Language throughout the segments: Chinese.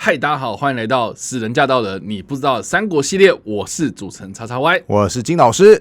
嗨，大家好，欢迎来到死人驾到的你不知道的三国系列，我是主持人叉叉 Y， 我是金老师。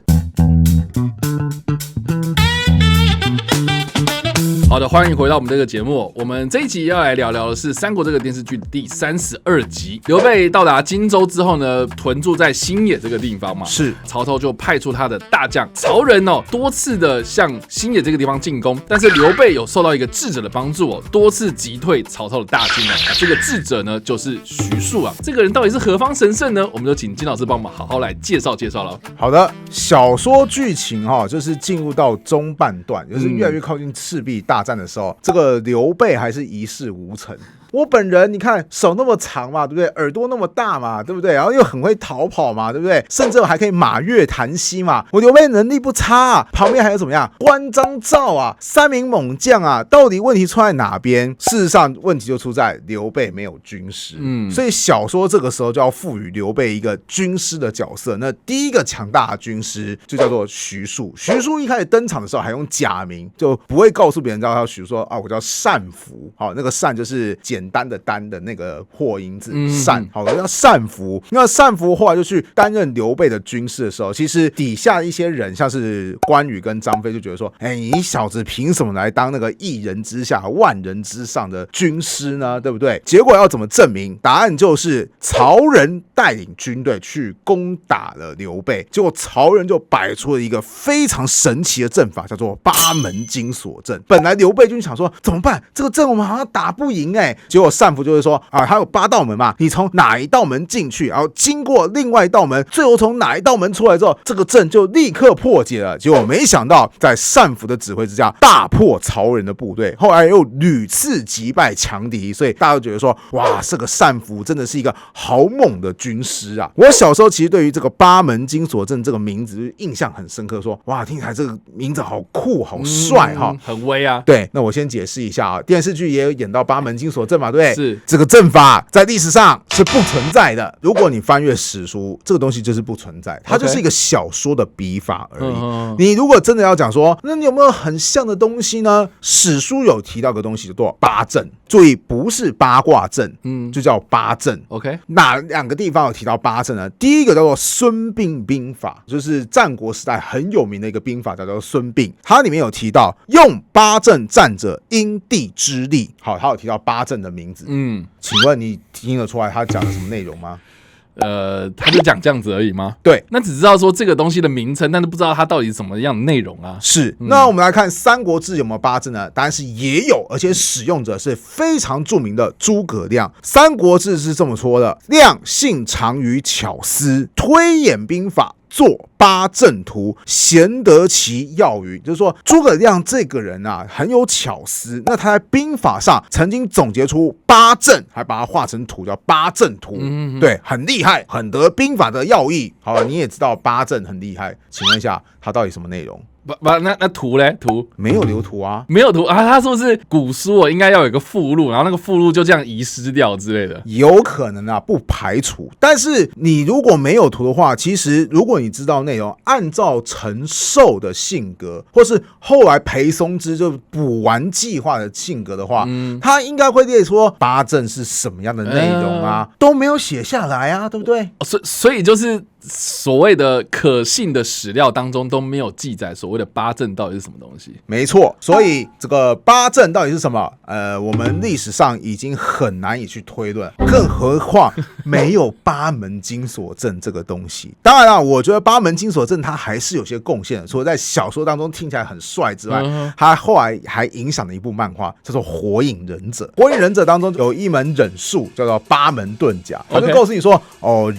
好的，欢迎回到我们这个节目。我们这一集要来聊聊的是《三国》这个电视剧第32集。刘备到达荆州之后呢，屯驻在新野这个地方嘛，是曹操就派出他的大将曹仁多次的向新野这个地方进攻，但是刘备有受到一个智者的帮助多次击退曹操的大军这个智者呢就是徐庶啊。这个人到底是何方神圣呢？我们就请金老师帮我们好好来介绍了。好的，小说剧情就是进入到中半段，就是越来越靠近赤壁大战的时候，这个刘备还是一事无成。我本人你看手那么长嘛，对不对？耳朵那么大嘛，对不对？然后又很会逃跑嘛，对不对？甚至我还可以马跃檀溪嘛，我刘备能力不差旁边还有怎么样？关张赵三名猛将到底问题出在哪边？事实上问题就出在刘备没有军师。所以小说这个时候就要赋予刘备一个军师的角色。那第一个强大的军师就叫做徐庶。徐庶一开始登场的时候还用假名，就不会告诉别人知道他徐庶说我叫单福。那个单就是简单的单的那个破音字单，好，叫单福。那单福后来就去担任刘备的军师的时候，其实底下一些人像是关羽跟张飞就觉得说，你小子凭什么来当那个一人之下万人之上的军师呢？对不对？结果要怎么证明？答案就是曹仁带领军队去攻打了刘备，结果曹仁就摆出了一个非常神奇的阵法，叫做八门金锁阵。本来刘备军想说怎么办？这个阵我们好像打不赢结果单福就会说他有8道门嘛，你从哪一道门进去，然后经过另外一道门，最后从哪一道门出来之后，这个阵就立刻破解了。结果没想到在单福的指挥之下，大破曹仁的部队，后来又屡次击败强敌，所以大家都觉得说，哇，这个单福真的是一个好猛的军师啊！我小时候其实对于这个八门金锁阵这个名字印象很深刻，说哇，听起来这个名字好酷好帅很威啊。对，那我先解释一下电视剧也有演到八门金锁阵嘛，对不对？是这个阵法在历史上是不存在的。如果你翻阅史书，这个东西就是不存在，它就是一个小说的笔法而已。你如果真的要讲说，那你有没有很像的东西呢？史书有提到个东西叫做八阵，注意不是八卦阵，就叫八阵。OK， 哪两个地方有提到八阵呢？第一个叫做孙膑兵法，就是战国时代很有名的一个兵法，叫做孙膑。它里面有提到用八阵战者因地之利。好，它有提到八阵的名字。请问你听得出来他讲的什么内容吗？他就讲这样子而已吗？对，那只知道说这个东西的名称，但是不知道它到底是什么样的内容啊。是，那我们来看《三国志》有没有八阵呢？答案是也有，而且使用者是非常著名的诸葛亮。《三国志》是这么说的：亮性长于巧思，推演兵法，作八阵图，贤得其要语。就是说诸葛亮这个人很有巧思，那他在兵法上曾经总结出八阵，还把它画成图，叫八阵图。对，很厉害，很得兵法的要义。好了，你也知道八阵很厉害，请问一下它到底什么内容？那图嘞？图没有留图啊，没有图啊。他是不是古书应该要有一个附录，然后那个附录就这样遗失掉之类的？有可能不排除。但是你如果没有图的话，其实如果你知道内容，按照陈寿的性格，或是后来裴松之就补完计划的性格的话，他应该会列出八阵是什么样的内容都没有写下来对不对？所以就是所谓的可信的史料当中都没有记载所谓的八阵到底是什么东西。没错，所以这个八阵到底是什么？我们历史上已经很难以去推论，更何况没有八门金锁阵这个东西。当然了，我觉得八门金锁阵它还是有些贡献的，除了在小说当中听起来很帅之外，它后来还影响了一部漫画，叫做《火影忍者》。《火影忍者》当中有一门忍术叫做八门遁甲，它就告诉你说，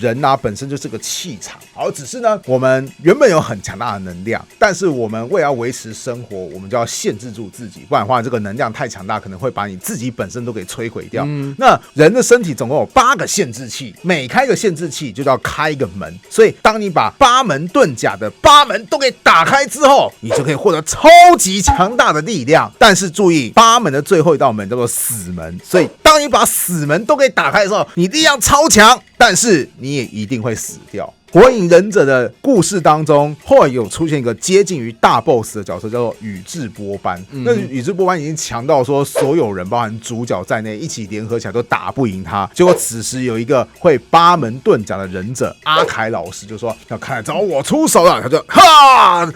人本身就是个气场，好，只是呢，我们原本有很强大的能量，但是我们为了维持生活，我们就要限制住自己，不然的话，这个能量太强大，可能会把你自己本身都给摧毁掉。那人的身体总共有8个限制器，每开个限制器就叫开一个门，所以当你把八门遁甲的8门都给打开之后，你就可以获得超级强大的力量。但是注意，8门的最后一道门叫做死门，所以当你把死门都给打开的时候，你力量超强，但是你也一定会死掉。火影忍者的故事当中，后来有出现一个接近于大 boss 的角色，叫做宇智波斑。那宇智波斑已经强到说，所有人包含主角在内一起联合起来都打不赢他。结果此时有一个会八门遁甲的忍者阿凯老师就说：“要看来找我出手了。”他就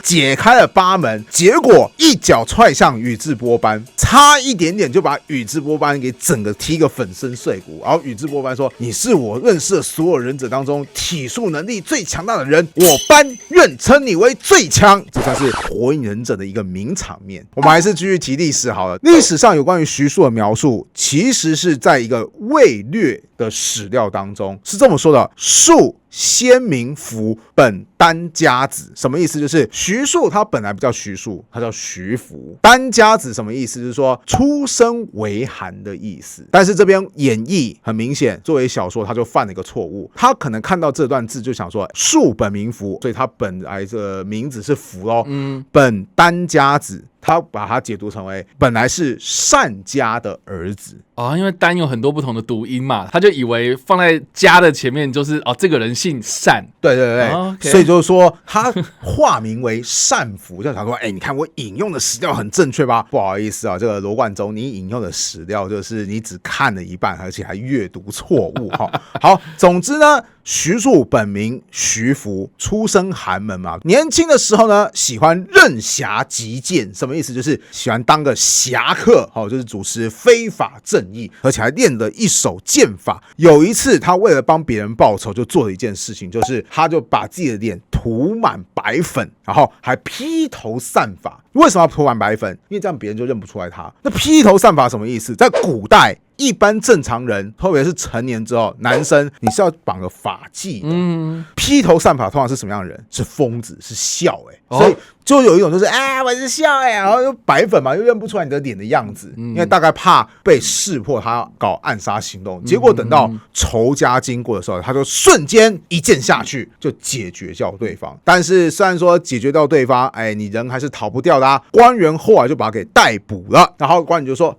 解开了八门，结果一脚踹向宇智波斑，差一点点就把宇智波斑给整个踢个粉身碎骨。然后宇智波斑说：“你是我认识的所有忍者当中体术能力最强大的人，我班愿称你为最强。”这才是火影忍者的一个名场面。我们还是继续提历史好了。历史上有关于徐庶的描述，其实是在一个魏略的史料当中是这么说的：庶先民福，本丹家子。什么意思？就是徐庶他本来不叫徐庶，他叫徐福。丹家子什么意思？就是说出身为寒的意思。但是这边演绎很明显，作为小说他就犯了一个错误，他可能看到这段字就想说庶本名福，所以他本来的名字是福咯。本丹家子，他把它解读成为本来是单家的儿子。因为单有很多不同的读音嘛，他就以为放在家的前面就是这个人姓单。对对对，okay. 所以就是说他化名为单福，就想说，你看我引用的史料很正确吧？不好意思啊，这个罗贯中，你引用的史料就是你只看了一半，而且还阅读错误哈。好，总之呢，徐庶本名徐福，出身寒门嘛，年轻的时候呢，喜欢任侠击剑，什么意思？就是喜欢当个侠客，就是主持非法正义，而且还练了一手剑法。有一次，他为了帮别人报仇，就做了一件事情，就是他就把自己的脸涂满白粉，然后还披头散发。为什么要涂满白粉？因为这样别人就认不出来他。那披头散发什么意思？在古代，一般正常人，特别是成年之后，男生你是要绑个发髻的。披头散发通常是什么样的人？是疯子，是笑所以就有一种就是我是笑然后又白粉嘛，又认不出来你的脸的样子，因为大概怕被识破他搞暗杀行动。结果等到仇家经过的时候，他就瞬间一剑下去就解决掉对方。但是虽然说解决掉对方，你人还是逃不掉的啊。官员后来就把他给逮捕了，然后官员就说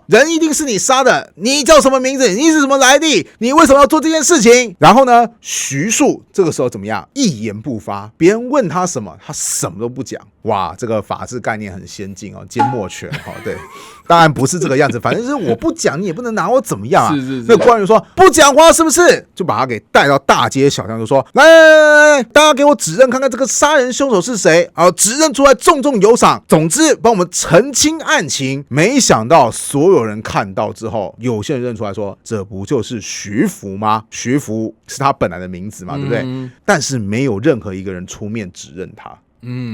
人一定是你杀的，你叫什么名字？你是什么来历？你为什么要做这件事情？然后呢，徐庶这个时候怎么样？一言不发，别人问他什么，他什么都不讲。哇，这个法治概念很先进哦，缄默权对，当然不是这个样子，反正就是我不讲，你也不能拿我怎么样啊。是。那官员说不讲话是不是？就把他给带到大街小巷，就说来，大家给我指认看看这个杀人凶手是谁，指认出来重重有赏。总之帮我们澄清案情。没想到所有人看到之后，有些人认出来说，这不就是徐福吗？徐福是他本来的名字嘛，对不对？但是没有任何一个人出面指认他。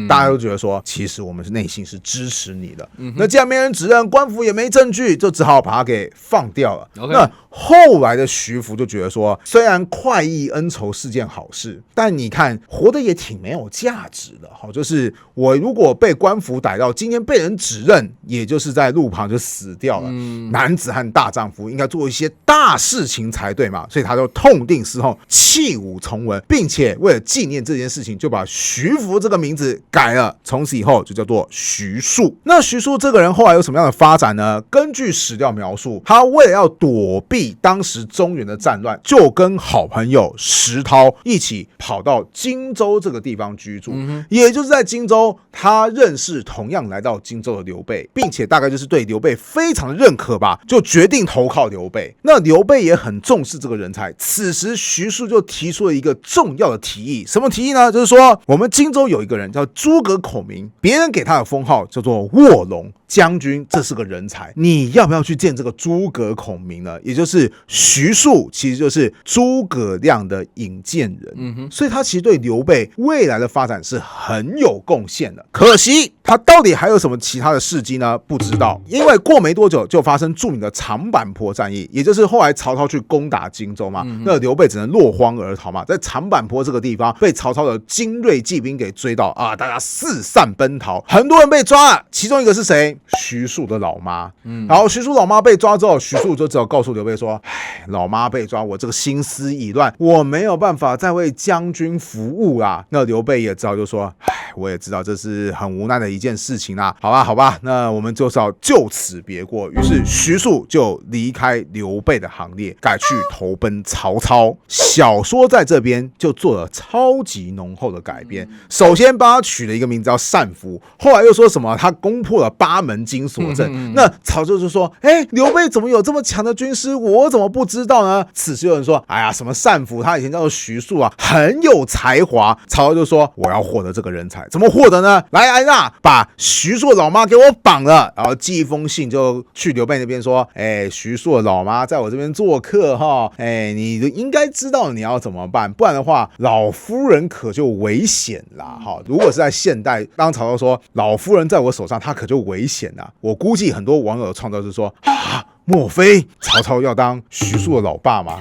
大家都觉得说，其实我们内心是支持你的。那既然没人指认，官府也没证据，就只好把他给放掉了。那后来的徐福就觉得说，虽然快意恩仇是件好事，但你看活得也挺没有价值的。就是我如果被官府逮到，今天被人指认，也就是在路旁就死掉了。男子汉大丈夫应该做一些大事情才对嘛，所以他就痛定思痛，弃武从文，并且为了纪念这件事情，就把徐福这个名字改了，从此以后就叫做徐庶。那徐庶这个人后来有什么样的发展呢？根据史料描述，他为了要躲避当时中原的战乱，就跟好朋友石涛一起跑到荆州这个地方居住。也就是在荆州，他认识同样来到荆州的刘备，并且大概就是对刘备非常的认可吧，就决定投靠刘备。那刘备也很重视这个人才，此时徐庶就提出了一个重要的提议。什么提议呢？就是说我们荆州有一个人叫诸葛孔明，别人给他的封号叫做卧龙将军，这是个人才，你要不要去见这个诸葛孔明呢？也就是徐庶其实就是诸葛亮的引荐人。所以他其实对刘备未来的发展是很有贡献的。可惜他到底还有什么其他的事迹呢？不知道。因为过没多久就发生著名的长坂坡战役，也就是后来曹操去攻打荆州嘛，那刘备只能落荒而逃嘛，在长坂坡这个地方被曹操的精锐骑兵给追到大家四散奔逃，很多人被抓了。其中一个是谁？徐庶的老妈。然后徐庶老妈被抓之后，徐庶就只好告诉刘备说，老妈被抓，我这个心思已乱，我没有办法再为将军服务啊。那刘备也只好就说，我也知道这是很无奈的一件事情啦。好吧，那我们就是要就此别过。于是徐庶就离开刘备的行列，改去投奔曹操。小说在这边就做了超级浓厚的改编，首先帮他取了一个名字叫单福，后来又说什么他攻破了8门金锁阵。那曹操就说：“刘备怎么有这么强的军师，我怎么不知道呢？”此时有人说：“哎呀，什么单福，他以前叫做徐庶啊，很有才华。”曹操就说：“我要获得这个人才，怎么获得呢？来安娜，把徐庶的老妈给我绑了，然后寄一封信就去刘备那边说：徐庶的老妈在我这边做客哈，你应该知道你要怎么办，不然的话老夫人可就危险啦哈。如果是在现代，当曹操说老夫人在我手上，他可就危险啦。我估计很多网友的创造是说啊，莫非曹操要当徐庶的老爸吗？”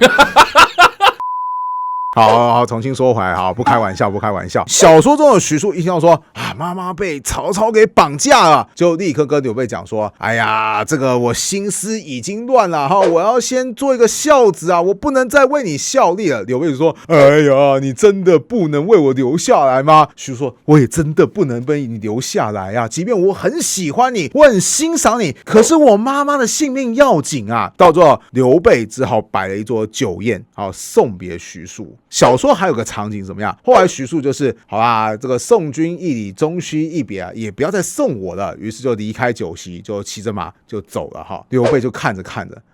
好，重新说回来，好，不开玩笑。小说中的徐庶一听到说啊，妈妈被曹操给绑架了，就立刻跟刘备讲说：“哎呀，这个我心思已经乱了哈，我要先做一个孝子啊，我不能再为你效力了。”刘备就说：“哎呀，你真的不能为我留下来吗？”徐庶说：“我也真的不能为你留下来啊，即便我很喜欢你，我很欣赏你，可是我妈妈的性命要紧啊。”到最后，刘备只好摆了一桌酒宴，好送别徐庶。小说还有个场景怎么样？后来徐庶就是好啦，这个送君一礼，终须一别啊，也不要再送我了，于是就离开酒席，就骑着马就走了哈。刘备就看着，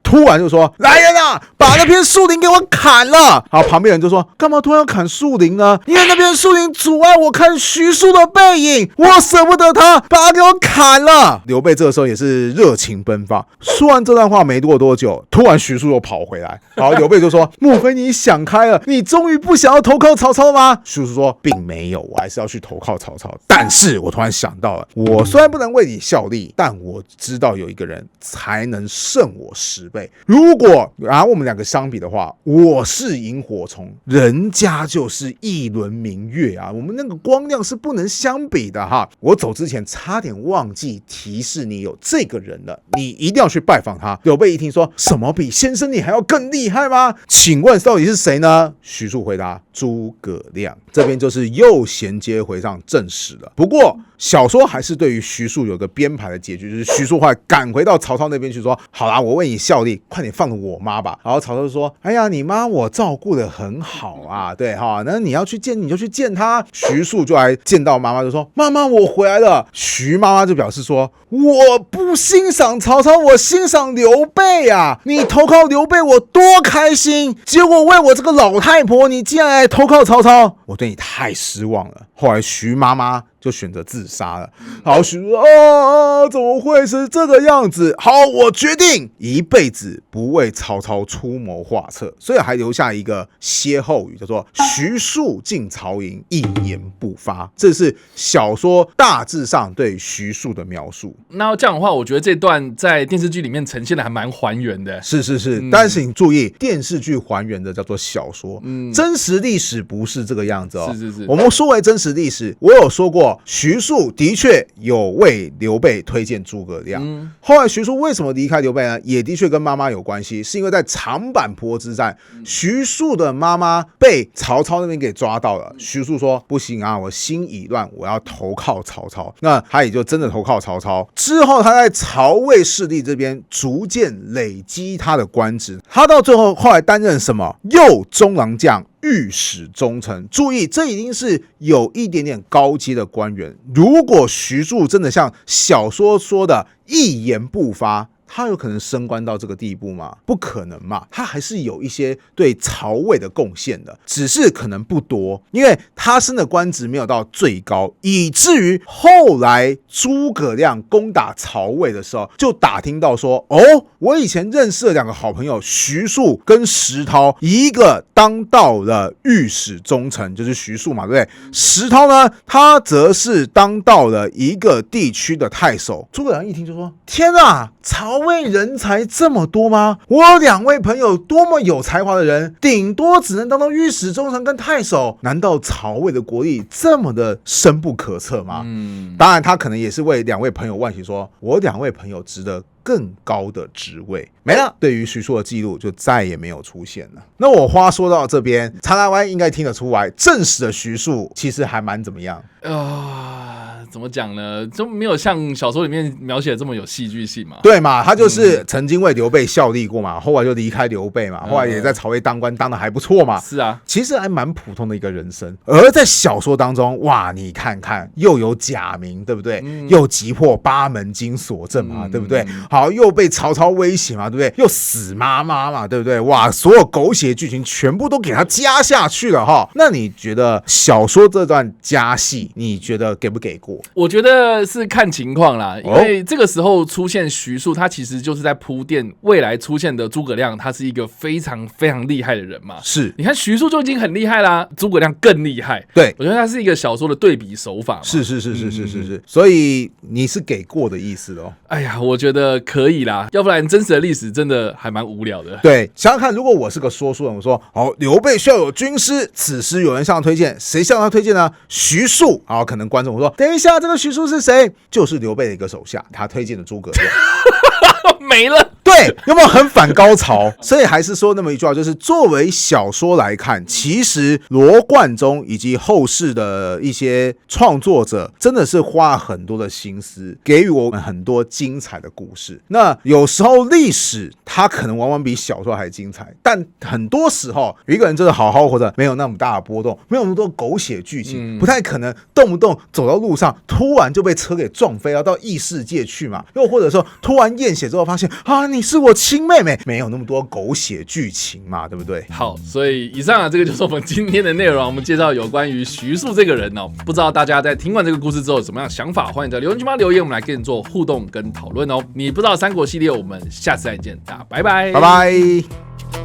突然就说：“来人啊，把那片树林给我砍了！”然后旁边人就说：“干嘛突然要砍树林呢？因为那片树林阻碍我看徐庶的背影，我舍不得他，把他给我砍了。”刘备这个时候也是热情奔放。说完这段话没过多久，突然徐庶又跑回来，然后刘备就说：“莫非你想开了？你终于不想要投靠曹操吗？”徐庶说：“并没有，我还是要去投靠曹操。但是我突然想到了，我虽然不能为你效力，但我知道有一个人才能胜我10倍。如果拿我们2个相比的话，我是萤火虫，人家就是一轮明月啊，我们那个光亮是不能相比的哈。我走之前差点忘记提示你有这个人了，你一定要去拜访他。”刘备一听说什么比先生你还要更厉害吗？请问到底是谁呢？徐庶回答：诸葛亮。这边就是又衔接回上正史了。不过小说还是对于徐庶有个编排的结局，就是徐庶后来赶回到曹操那边去说：“好啦，我为你效力，快点放了我妈吧。”然后曹操就说：“哎呀，你妈我照顾得很好啊，对哈，那你要去见你就去见她。”徐庶就来见到妈妈，就说：“妈妈，我回来了。”徐妈妈就表示说：“我不欣赏曹操，我欣赏刘备啊！你投靠刘备，我多开心！结果为我这个老太婆，你竟然来投靠曹操，我对你太失望了。”后来徐妈妈就选择自杀了。好，徐庶说：“怎么会是这个样子？好，我决定一辈子不为曹操出谋划策。”所以还留下一个歇后语，叫做“徐庶进曹营，一言不发”。这是小说大致上对徐庶的描述。那这样的话，我觉得这段在电视剧里面呈现的还蛮还原的。是，但是你注意，电视剧还原的叫做小说，真实历史不是这个样子哦。是。我们说回真实历史，我有说过，徐庶的确有为刘备推荐诸葛亮。后来徐庶为什么离开刘备呢？也的确跟妈妈有关系，是因为在长坂坡之战，徐庶的妈妈被曹操那边给抓到了。徐庶说：“不行啊，我心已乱，我要投靠曹操。”那他也就真的投靠曹操。之后他在曹魏势力这边逐渐累积他的官职，他到最后后来担任什么右中郎将、御史中丞。注意，这已经是有一点点高阶的官员。如果徐庶真的像小说说的一言不发，他有可能升官到这个地步吗？不可能嘛，他还是有一些对曹魏的贡献的，只是可能不多，因为他升的官职没有到最高，以至于后来诸葛亮攻打曹魏的时候，就打听到说：“哦，我以前认识了2个好朋友，徐庶跟石涛，一个当到了御史中丞，就是徐庶嘛，对不对？石涛呢，他则是当到了一个地区的太守。”诸葛亮一听就说：“天啊，曹曹魏人才这么多吗？我有2位朋友多么有才华的人，顶多只能当到御史中丞跟太守，难道曹魏的国力这么的深不可测吗？当然他可能也是为2位朋友惋惜说，我2位朋友值得更高的职位。没了，对于徐庶的记录就再也没有出现了。那我话说到这边，茶台湾应该听得出来，正史的徐庶其实还蛮怎么样怎么讲呢？就没有像小说里面描写的这么有戏剧性嘛？对嘛，他就是曾经为刘备效力过嘛，后来就离开刘备嘛，后来也在曹魏当官，当得还不错嘛。是啊，其实还蛮普通的一个人生。而在小说当中，哇，你看看，又有假名，对不对？又击破8门金锁阵嘛，对不对？好，又被曹操威胁嘛，对不对？又死妈妈嘛，对不对？哇，所有狗血剧情全部都给他加下去了哈。那你觉得小说这段加戏，你觉得给不给过？我觉得是看情况啦，因为这个时候出现徐庶，他其实就是在铺垫未来出现的诸葛亮，他是一个非常非常厉害的人嘛。是，你看徐庶就已经很厉害啦，诸葛亮更厉害。对，我觉得他是一个小说的对比手法嘛。是，所以你是给过的意思哦。哎呀，我觉得可以啦，要不然真实的历史真的还蛮无聊的。对，想想看，如果我是个说书人，我说好，刘备需要有军师，此时有人向他推荐，谁向他推荐呢？徐庶。好，可能观众我说，等一下，这个徐庶是谁？就是刘备的一个手下，他推荐的诸葛亮。没了。对，有没有很反高潮？所以还是说那么一句话，就是作为小说来看，其实罗贯中以及后世的一些创作者真的是花了很多的心思，给予我们很多精彩的故事。那有时候历史它可能往往比小说还精彩，但很多时候有一个人真的好好活着，没有那么大的波动，没有那么多狗血剧情，不太可能动不动走到路上突然就被车给撞飞，要到异世界去嘛。又或者说突然验血之后发现啊，你是我亲妹妹，没有那么多狗血剧情嘛，对不对？好，所以以上这个就是我们今天的内容，我们介绍有关于徐庶这个人哦。不知道大家在听完这个故事之后有什么样的想法，欢迎在留言区留言，我们来跟你做互动跟讨论哦。你不知道三国系列，我们下次再见，大家拜拜，拜拜。